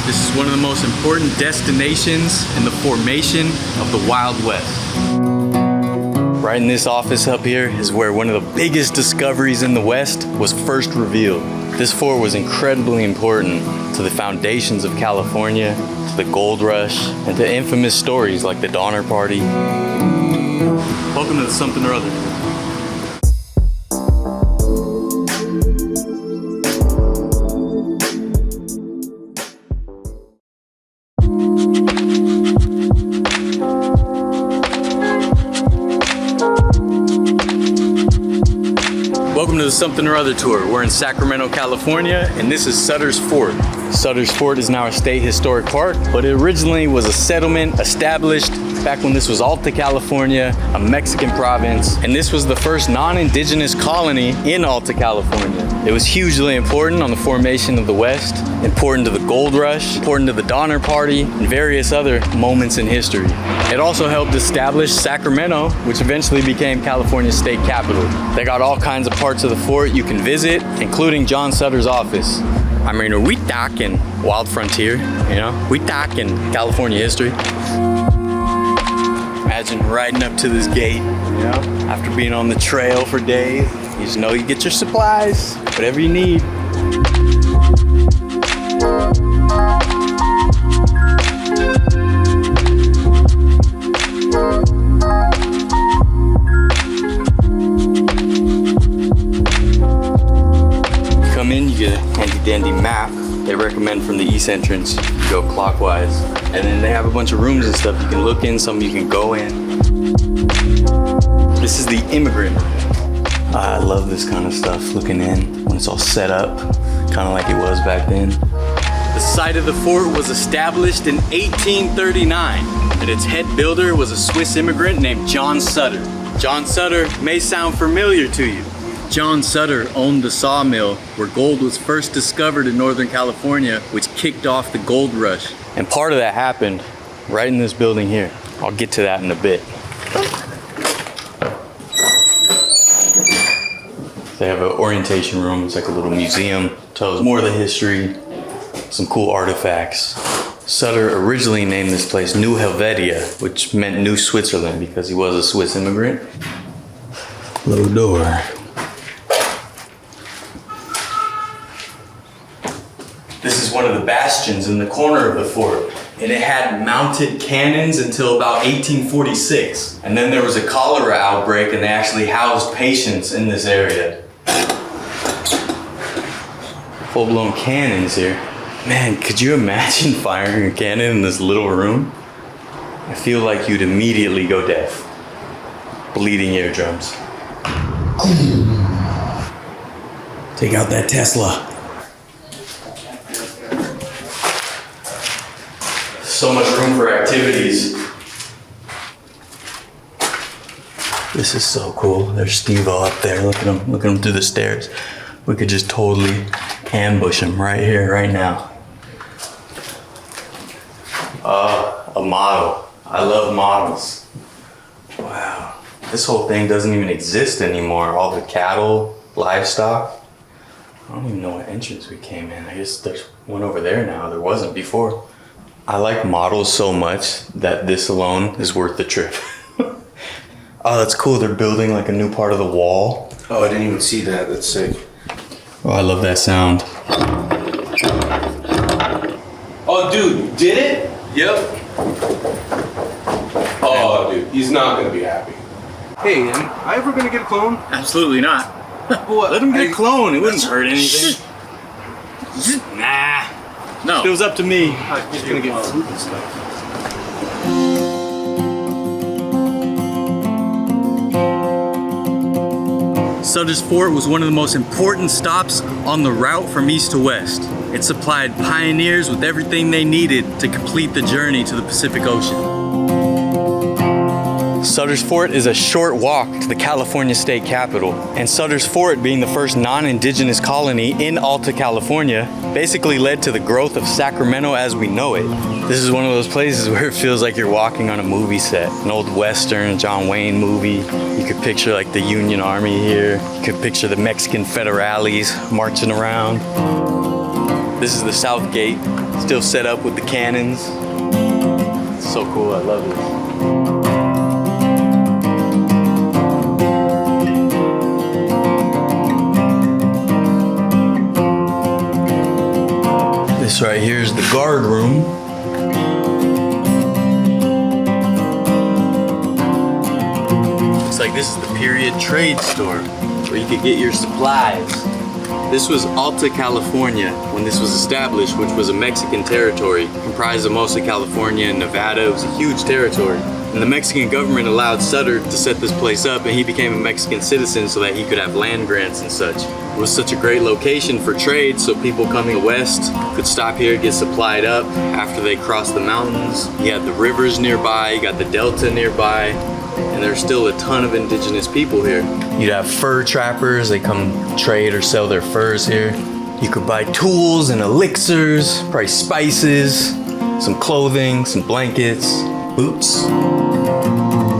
This is one of the most important destinations in the formation of the Wild West. Right in this office up here is where one of the biggest discoveries in the West was first revealed. This fort was incredibly important to the foundations of California, to the gold rush, and to infamous stories like the Donner Party. Welcome to the Something or Other. Welcome to the Something or Other tour. We're in Sacramento, California, and this is Sutter's Fort. Sutter's Fort is now a state historic park, but it originally was a settlement established back when this was Alta California, a Mexican province, and this was the first non-indigenous colony in Alta California. It was hugely important on the formation of the West, important to the gold rush, important to the Donner Party, and various other moments in history. It also helped establish Sacramento, which eventually became California's state capital. They got all kinds of parts of the fort you can visit, including John Sutter's office. I mean, we talking Wild Frontier, you know? We talking California history. Imagine riding up to this gate, you know, after being on the trail for days. You just know you get your supplies, whatever you need. Come in, you get a handy dandy map. They recommend from the east entrance, you go clockwise. And then they have a bunch of rooms and stuff you can look in, some you can go in. This is the immigrant. I love this kind of stuff, looking in when it's all set up, kind of like it was back then. The site of the fort was established in 1839, and its head builder was a Swiss immigrant named John Sutter. John Sutter may sound familiar to you. John Sutter owned the sawmill where gold was first discovered in Northern California, which kicked off the gold rush. And part of that happened right in this building here. I'll get to that in a bit. They have an orientation room. It's like a little museum. Tells more of the history, some cool artifacts. Sutter originally named this place New Helvetia, which meant New Switzerland because he was a Swiss immigrant. Little door. This is one of the bastions in the corner of the fort, and it had mounted cannons until about 1846. And then there was a cholera outbreak, and they actually housed patients in this area. Full-blown cannons here. Man, could you imagine firing a cannon in this little room? I feel like you'd immediately go deaf. Bleeding eardrums. Take out that Tesla. So much room for activities. This is so cool. There's Steve-O up there. Look at him through the stairs. We could just totally ambush him right here, right now. A model. I love models. Wow. This whole thing doesn't even exist anymore. All the cattle, livestock. I don't even know what entrance we came in. I guess there's one over there now. There wasn't before. I like models so much that this alone is worth the trip. Oh, that's cool. They're building like a new part of the wall. Oh, I didn't even see that. That's sick. Oh, I love that sound. Oh, dude, did it? Yep. Oh, dude, he's not gonna be happy. Hey, am I ever gonna get a clone? Absolutely not. Let him get a clone. It wouldn't hurt anything. Nah. No. If it was up to me, I'm just gonna get food and stuff. Sutter's Fort was one of the most important stops on the route from east to west. It supplied pioneers with everything they needed to complete the journey to the Pacific Ocean. Sutter's Fort is a short walk to the California state capital, and Sutter's Fort, being the first non-indigenous colony in Alta California, basically led to the growth of Sacramento as we know it. This is one of those places where it feels like you're walking on a movie set, an old Western, a John Wayne movie. You could picture like the Union Army here. You could picture the Mexican federales marching around. This is the south gate, still set up with the cannons. It's so cool, I love this. This right here is the guard room. Looks like this is the period trade store where you could get your supplies. This was Alta California when this was established, which was a Mexican territory comprised of mostly California and Nevada. It was a huge territory. And the Mexican government allowed Sutter to set this place up, and he became a Mexican citizen so that he could have land grants and such. It was such a great location for trade, so people coming west could stop here, get supplied up after they crossed the mountains. You had the rivers nearby, you got the delta nearby, and there's still a ton of indigenous people here. You'd have fur trappers, they come trade or sell their furs here. You could buy tools and elixirs, probably spices, some clothing, some blankets, boots.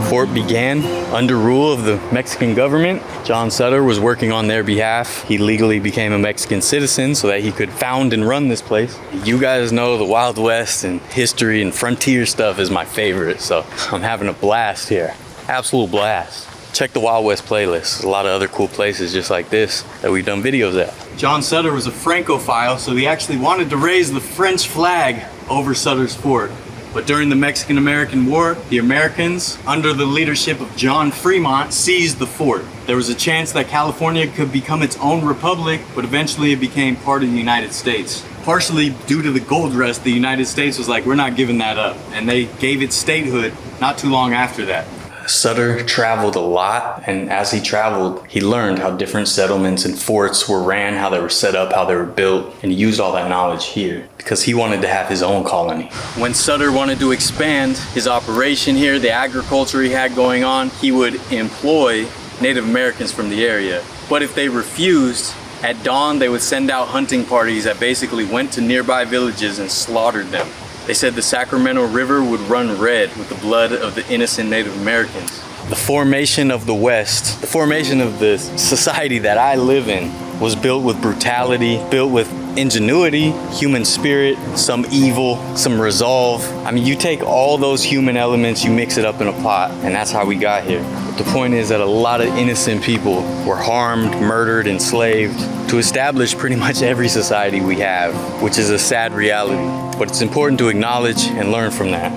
Fort began under rule of the Mexican government. John Sutter was working on their behalf. He legally became a Mexican citizen so that he could found and run this place. You guys know the Wild West and history and frontier stuff is my favorite, so I'm having a blast here. Absolute blast. Check the Wild West playlist. There's a lot of other cool places just like this that we've done videos at. John Sutter was a Francophile, so he actually wanted to raise the French flag over Sutter's Fort. But during the Mexican-American War, the Americans, under the leadership of John Fremont, seized the fort. There was a chance that California could become its own republic, but eventually it became part of the United States. Partially due to the gold rush, the United States was like, we're not giving that up. And they gave it statehood not too long after that. Sutter traveled a lot, and as he traveled, he learned how different settlements and forts were ran, how they were set up, how they were built, and he used all that knowledge here because he wanted to have his own colony. When Sutter wanted to expand his operation here, the agriculture he had going on, he would employ Native Americans from the area. But if they refused, at dawn they would send out hunting parties that basically went to nearby villages and slaughtered them. They said the Sacramento River would run red with the blood of the innocent Native Americans. The formation of the West, the formation of the society that I live in, was built with brutality, built with ingenuity, human spirit, some evil, some resolve. I mean, you take all those human elements, you mix it up in a pot, and that's how we got here. But the point is that a lot of innocent people were harmed, murdered, enslaved to establish pretty much every society we have, which is a sad reality. But it's important to acknowledge and learn from that.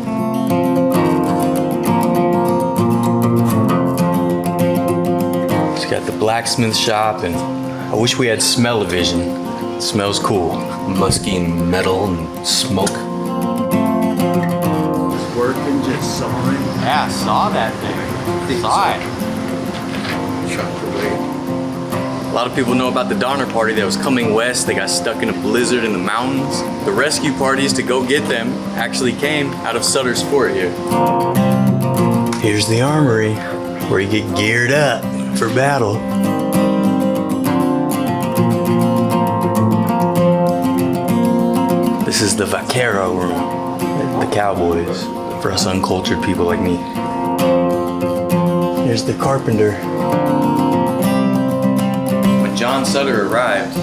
It's got the blacksmith shop, and I wish we had smell-o-vision. It smells cool. Musky and metal and smoke. Working, just sawing. Yeah, I saw that thing. Saw it. Chopped away. A lot of people know about the Donner Party that was coming west. They got stuck in a blizzard in the mountains. The rescue parties to go get them actually came out of Sutter's Fort here. Here's the armory where you get geared up for battle. This is the vaquero room, the cowboys, for us uncultured people like me. Here's the carpenter. When John Sutter arrived,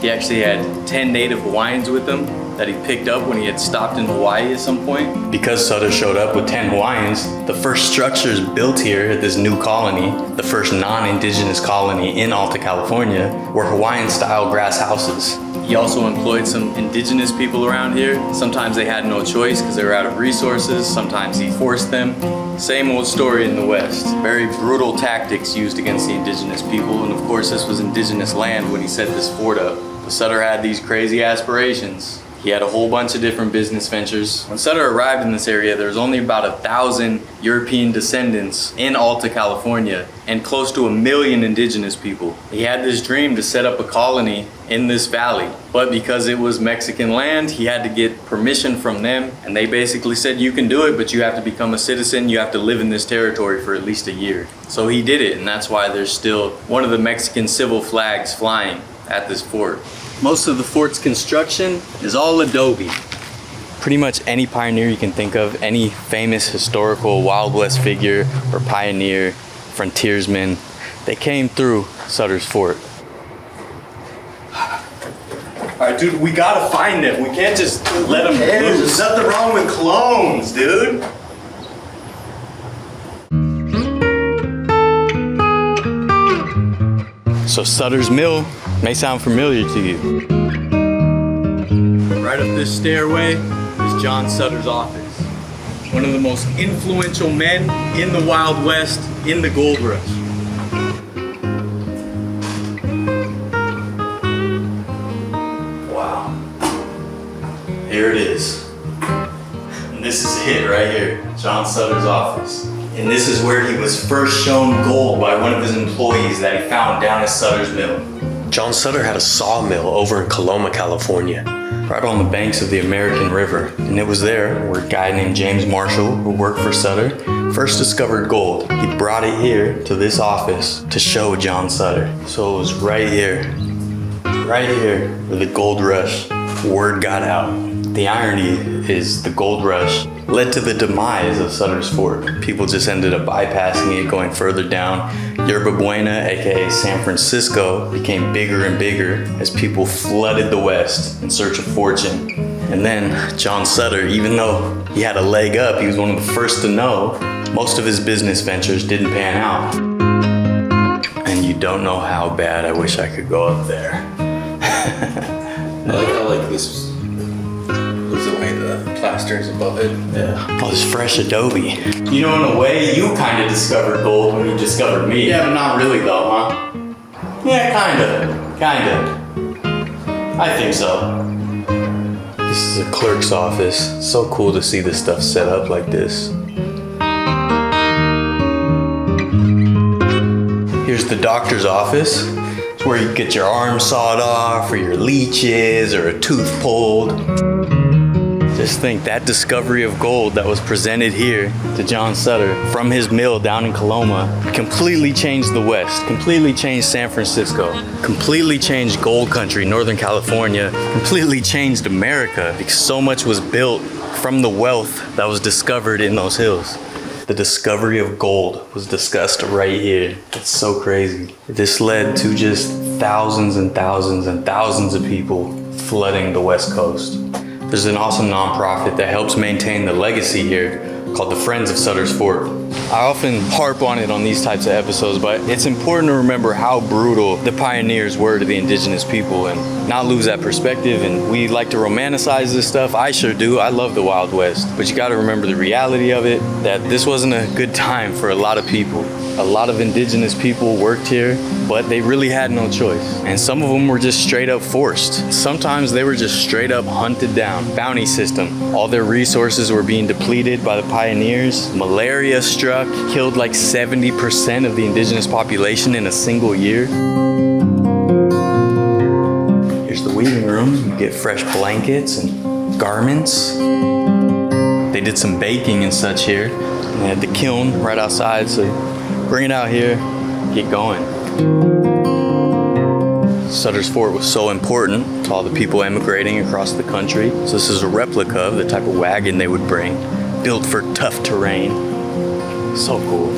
he actually had 10 native Hawaiians with him that he picked up when he had stopped in Hawaii at some point. Because Sutter showed up with 10 Hawaiians, the first structures built here at this new colony, the first non-indigenous colony in Alta California, were Hawaiian-style grass houses. He also employed some indigenous people around here. Sometimes they had no choice because they were out of resources. Sometimes he forced them. Same old story in the West. Very brutal tactics used against the indigenous people. And of course, this was indigenous land when he set this fort up. But Sutter had these crazy aspirations. He had a whole bunch of different business ventures. When Sutter arrived in this area, there was only about 1,000 European descendants in Alta California and close to 1 million indigenous people. He had this dream to set up a colony in this valley, but because it was Mexican land, he had to get permission from them, and they basically said, you can do it, but you have to become a citizen, you have to live in this territory for at least a year. So he did it, and that's why there's still one of the Mexican civil flags flying at this fort. Most of the fort's construction is all adobe. Pretty much any pioneer you can think of, any famous historical Wild West figure or pioneer, frontiersman, they came through Sutter's Fort. All right, dude, we gotta find them. We can't just let them There's loose. nothing wrong with clones, dude. So Sutter's Mill may sound familiar to you. Right up this stairway is John Sutter's office. One of the most influential men in the Wild West, in the gold rush. Wow. Here it is. And this is it right here, John Sutter's office. And this is where he was first shown gold by one of his employees that he found down at Sutter's Mill. John Sutter had a sawmill over in Coloma, California. Right on the banks of the American River. And it was there where a guy named James Marshall, who worked for Sutter, first discovered gold. He brought it here to this office to show John Sutter. So it was right here where the gold rush word got out. The irony is the gold rush led to the demise of Sutter's Fort. People just ended up bypassing it, going further down. Yerba Buena, aka San Francisco, became bigger and bigger as people flooded the West in search of fortune. And then John Sutter, even though he had a leg up, he was one of the first to know, most of his business ventures didn't pan out. And you don't know how bad I wish I could go up there. I like how like this was the way the plaster is above it. Yeah. All this fresh adobe. You know, in a way, you kind of discovered gold when you discovered me. Yeah, but not really though, huh? Yeah, kinda. I think so. This is a clerk's office. So cool to see this stuff set up like this. Here's the doctor's office. It's where you get your arm sawed off, or your leeches, or a tooth pulled. Just think, that discovery of gold that was presented here to John Sutter from his mill down in Coloma completely changed the West, completely changed San Francisco, completely changed gold country, Northern California, completely changed America, because so much was built from the wealth that was discovered in those hills. The discovery of gold was discussed right here. It's so crazy. This led to just thousands and thousands and thousands of people flooding the West Coast. There's an awesome nonprofit that helps maintain the legacy here called the Friends of Sutter's Fort. I often harp on it on these types of episodes, but it's important to remember how brutal the pioneers were to the indigenous people and not lose that perspective. And we like to romanticize this stuff. I sure do. I love the Wild West. But you got to remember the reality of it, that this wasn't a good time for a lot of people. A lot of indigenous people worked here, but they really had no choice. And some of them were just straight up forced. Sometimes they were just straight up hunted down. Bounty system. All their resources were being depleted by the pioneers. Malaria struck, killed like 70% of the indigenous population in a single year. Here's the weaving room. You get fresh blankets and garments. They did some baking and such here. And they had the kiln right outside, so bring it out here, get going. Sutter's Fort was so important to all the people emigrating across the country. So this is a replica of the type of wagon they would bring, built for tough terrain. So cool.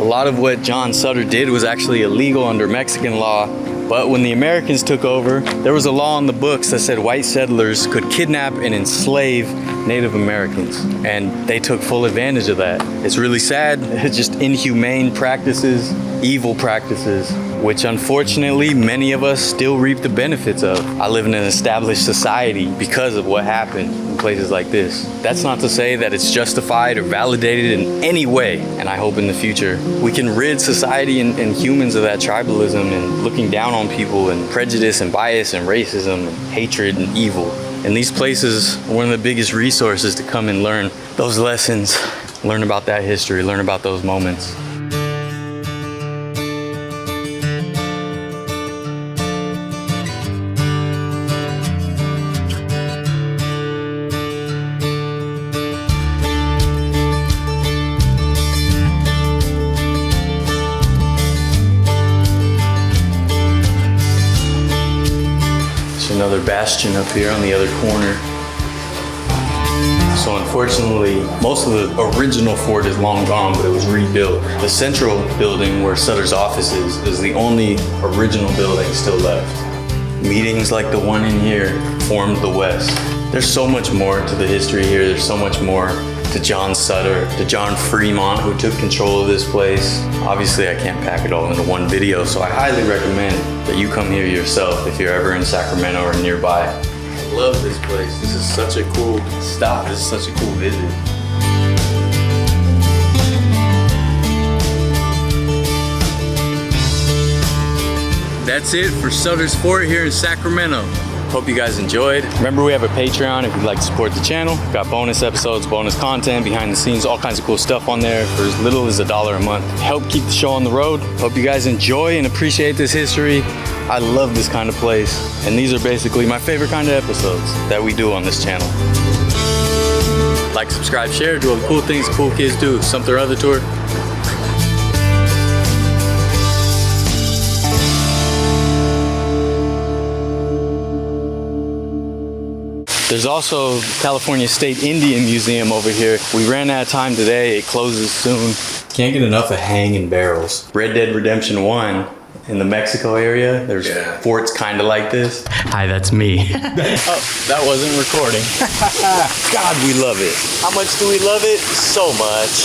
A lot of what John Sutter did was actually illegal under Mexican law, but when the Americans took over, there was a law in the books that said white settlers could kidnap and enslave Native Americans, and they took full advantage of that. It's really sad. It's just inhumane practices, evil practices, which unfortunately many of us still reap the benefits of. I live in an established society because of what happened in places like this. That's not to say that it's justified or validated in any way, and I hope in the future we can rid society and humans of that tribalism and looking down on people and prejudice and bias and racism and hatred and evil. And these places are one of the biggest resources to come and learn those lessons, learn about that history, learn about those moments. Another bastion up here on the other corner. So unfortunately, most of the original fort is long gone, but it was rebuilt. The central building where Sutter's office is the only original building still left. Meetings like the one in here formed the West. There's so much more to the history here. There's so much more to John Sutter, to John Fremont, who took control of this place. Obviously, I can't pack it all into one video, so I highly recommend that you come here yourself if you're ever in Sacramento or nearby. I love this place. This is such a cool stop. This is such a cool visit. That's it for Sutter's Fort here in Sacramento. Hope you guys enjoyed. Remember, we have a Patreon if you'd like to support the channel. Got bonus episodes, bonus content, behind the scenes, all kinds of cool stuff on there for as little as $1 a month. Help keep the show on the road. Hope you guys enjoy and appreciate this history. I love this kind of place. And these are basically my favorite kind of episodes that we do on this channel. Like, subscribe, share, do all the cool things cool kids do. Something or other tour. There's also California State Indian Museum over here. We ran out of time today. It closes soon. Can't get enough of hanging barrels. Red Dead Redemption 1 in the Mexico area, there's forts kind of like this. Hi, that's me. Oh, that wasn't recording. God, we love it. How much do we love it? So much.